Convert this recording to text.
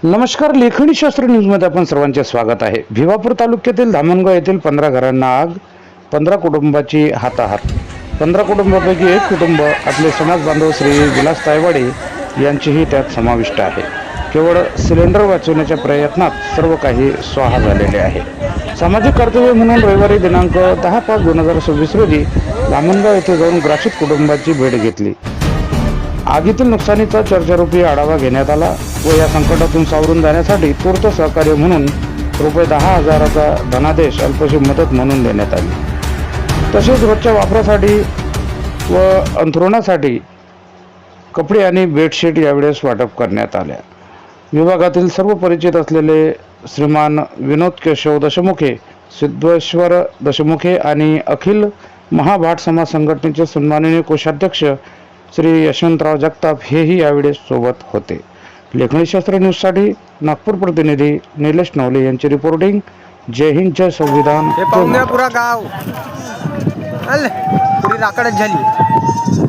नमस्कार, लेखणी शास्त्र न्यूजमध्ये आपण सर्वांचे स्वागत आहे. भिवापूर तालुक्यातील धामणगाव येथील 15 घरांना आग, 15 कुटुंबाची हाताहात. 15 कुटुंबापैकी एक कुटुंब आपले समाज बांधव श्री विलास तायवाडे यांचेही त्यात समाविष्ट आहे. केवळ सिलेंडर वाचवण्याच्या प्रयत्नात सर्व काही स्वाहा झालेले आहे. सामाजिक कर्तव्य म्हणून रविवारी दिनांक 10/5/2026 रोजी धामणगाव येथे जाऊन ग्रासित कुटुंबाची भेट घेतली. आगीतील नुकसानीचा चर्चारूपी आढावा घेण्यात आला व या संकटातून सावरून जाण्यासाठी तूर्त सहकार्य म्हणून ₹10,000चा धनादेश अल्पशी मदत म्हणून देण्यात आली. तसेच रोजच्या वापरासाठी व अंथरुणासाठी कपडे आणि बेडशीट यावेळेस वाटप करण्यात आल्या. विभागातील सर्व परिचित असलेले श्रीमान विनोद केशव दशमुखे, सिद्धेश्वर दशमुखे आणि अखिल महाभाट समाज संघटनेचे सन्माननीय कोषाध्यक्ष श्री यशवंतराव जगताप हेही यावेळी सोबत होते. लेखणीशास्त्र न्यूजसाठी नागपूर प्रतिनिधी निलेश नवले यांची रिपोर्टिंग. जय हिंद, जय संविधान. पुरा गाव पुरी राखडच झाली.